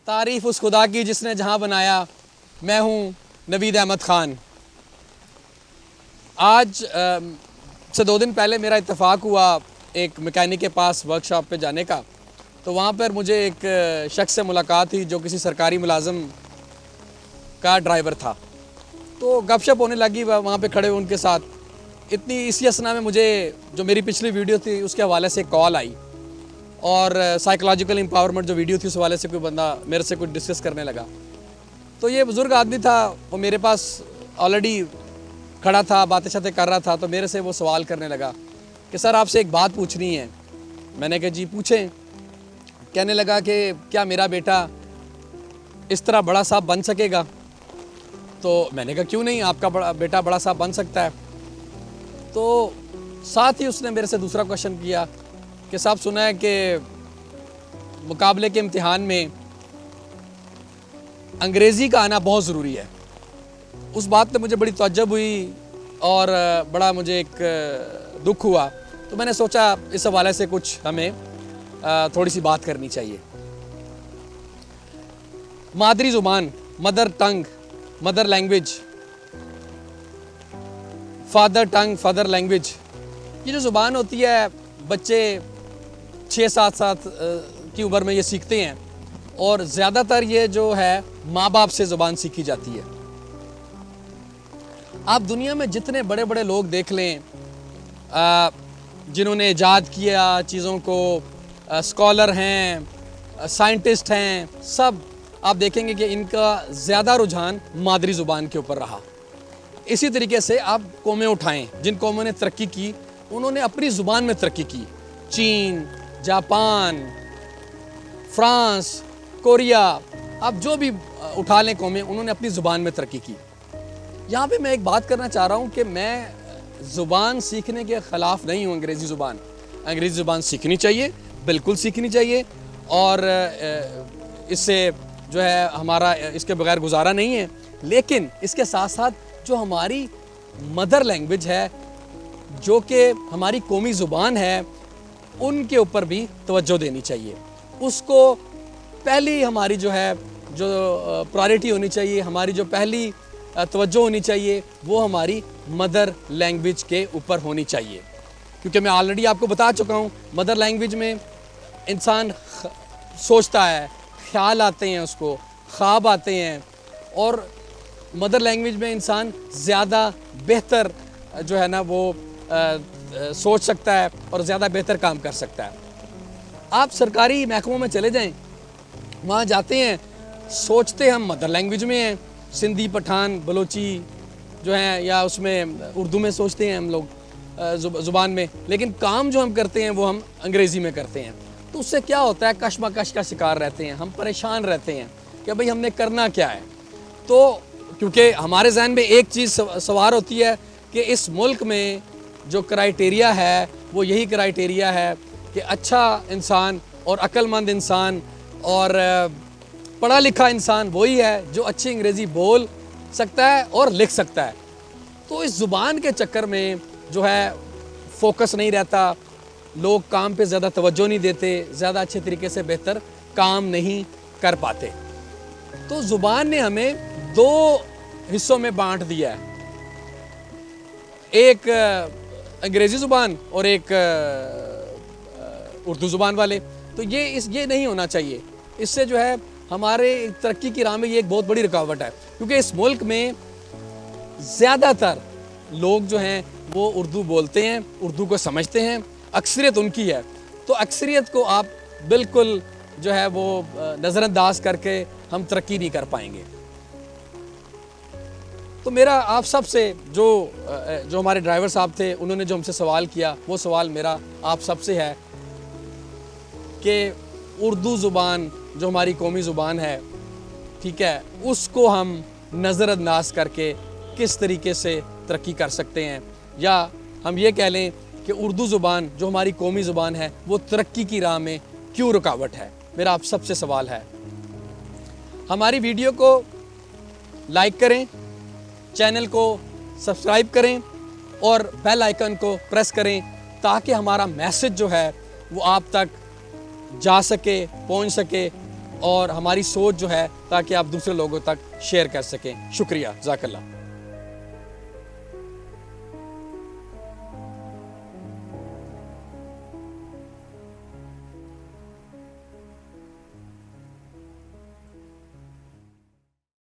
तारीफ़ उस खुदा की जिसने जहाँ बनाया, मैं हूँ नवीद अहमद ख़ान। आज से 2 दिन पहले मेरा इत्तेफाक हुआ एक मैकेनिक के पास वर्कशॉप पे जाने का। तो वहाँ पर मुझे एक शख्स से मुलाकात हुई जो किसी सरकारी मुलाज़म का ड्राइवर था। तो गपशप होने लगी वहाँ पे खड़े उनके साथ। इसी असना में मुझे जो मेरी पिछली वीडियो थी उसके हवाले से कॉल आई और साइकोलॉजिकल एम्पावरमेंट जो वीडियो थी उस हवाले से कोई बंदा मेरे से कुछ डिस्कस करने लगा। तो ये बुज़ुर्ग आदमी था, वो मेरे पास ऑलरेडी खड़ा था, बातें शातें कर रहा था। तो मेरे से वो सवाल करने लगा कि सर आपसे एक बात पूछनी है। मैंने कहा जी पूछें। कहने लगा कि क्या मेरा बेटा इस तरह बड़ा साहब बन सकेगा? तो मैंने कहा क्यों नहीं, आपका बेटा बड़ा साहब बन सकता है। तो साथ ही उसने मेरे से दूसरा क्वेश्चन किया कि साहब सुना है कि मुकाबले के इम्तिहान में अंग्रेज़ी का आना बहुत ज़रूरी है। उस बात पे मुझे बड़ी तअज्जुब हुई और बड़ा मुझे एक दुख हुआ। तो मैंने सोचा इस हवाले से कुछ हमें थोड़ी सी बात करनी चाहिए। मादरी ज़ुबान, mother tongue, mother language, father tongue, father language, ये जो ज़ुबान होती है बच्चे 6-7 साल की उम्र में ये सीखते हैं और ज़्यादातर ये जो है माँ बाप से ज़ुबान सीखी जाती है। आप दुनिया में जितने बड़े बड़े लोग देख लें जिन्होंने इजाद किया चीज़ों को, स्कॉलर हैं, साइंटिस्ट हैं, सब आप देखेंगे कि इनका ज़्यादा रुझान मादरी ज़ुबान के ऊपर रहा। इसी तरीके से आप कौमें उठाएं, जिन कौमों ने तरक्की की उन्होंने अपनी ज़ुबान में तरक्की की। चीन, जापान, फ्रांस, कोरिया, आप जो भी उठा लें कौमें, उन्होंने अपनी ज़ुबान में तरक्की की। यहाँ पे मैं एक बात करना चाह रहा हूँ कि मैं ज़ुबान सीखने के ख़िलाफ़ नहीं हूँ। अंग्रेज़ी ज़ुबान सीखनी चाहिए, बिल्कुल सीखनी चाहिए और इससे जो है हमारा इसके बगैर गुजारा नहीं है। लेकिन इसके साथ साथ जो हमारी मदर लैंग्वेज है, जो कि हमारी कौमी ज़ुबान है, उनके ऊपर भी तवज्जो देनी चाहिए। उसको पहली हमारी जो है जो प्रायोरिटी होनी चाहिए, हमारी जो पहली तवज्जो होनी चाहिए वो हमारी मदर लैंग्वेज के ऊपर होनी चाहिए। क्योंकि मैं ऑलरेडी आपको बता चुका हूँ, मदर लैंग्वेज में इंसान सोचता है, ख्याल आते हैं, उसको ख्वाब आते हैं और मदर लैंग्वेज में इंसान ज़्यादा बेहतर जो है ना वो सोच सकता है और ज़्यादा बेहतर काम कर सकता है। आप सरकारी महकमों में चले जाएं, वहाँ जाते हैं, सोचते हम मदर लैंग्वेज में हैं, सिंधी, पठान, बलोची जो हैं, या उसमें उर्दू में सोचते हैं हम लोग ज़ुबान में, लेकिन काम जो हम करते हैं वो हम अंग्रेज़ी में करते हैं। तो उससे क्या होता है, कशमकश का शिकार रहते हैं, हम परेशान रहते हैं कि भाई हमने करना क्या है। तो क्योंकि हमारे जहन में एक चीज़ सवार होती है कि इस मुल्क में जो क्राइटेरिया है वो यही क्राइटेरिया है कि अच्छा इंसान और अक्लमंद इंसान और पढ़ा लिखा इंसान वही है जो अच्छी अंग्रेज़ी बोल सकता है और लिख सकता है। तो इस ज़ुबान के चक्कर में जो है फोकस नहीं रहता, लोग काम पे ज़्यादा तवज्जो नहीं देते, ज़्यादा अच्छे तरीके से बेहतर काम नहीं कर पाते। तो ज़ुबान ने हमें 2 हिस्सों में बांट दिया है, एक अंग्रेज़ी ज़ुबान और एक उर्दू ज़ुबान वाले। तो ये नहीं होना चाहिए। इससे जो है हमारे तरक्की की राह में ये एक बहुत बड़ी रुकावट है, क्योंकि इस मुल्क में ज़्यादातर लोग जो हैं वो उर्दू बोलते हैं, उर्दू को समझते हैं, अक्सरियत उनकी है। तो अक्सरियत को आप बिल्कुल जो है वो नज़रअंदाज करके हम तरक्की नहीं कर पाएंगे। तो मेरा आप सब से जो हमारे ड्राइवर साहब थे उन्होंने जो हमसे सवाल किया, वो सवाल मेरा आप सब से है कि उर्दू ज़ुबान जो हमारी कौमी ज़ुबान है, ठीक है, उसको हम नज़रअंदाज करके किस तरीके से तरक्की कर सकते हैं, या हम ये कह लें कि उर्दू ज़ुबान जो हमारी कौमी ज़ुबान है वो तरक्की की राह में क्यों रुकावट है। मेरा आप सब से सवाल है, हमारी वीडियो को लाइक करें, चैनल को सब्सक्राइब करें और बेल आइकन को प्रेस करें ताकि हमारा मैसेज जो है वो आप तक जा सके, पहुंच सके اور ہماری سوچ جو ہے تاکہ آپ دوسرے لوگوں تک شیئر کر سکیں. شکریہ. جزاک اللہ.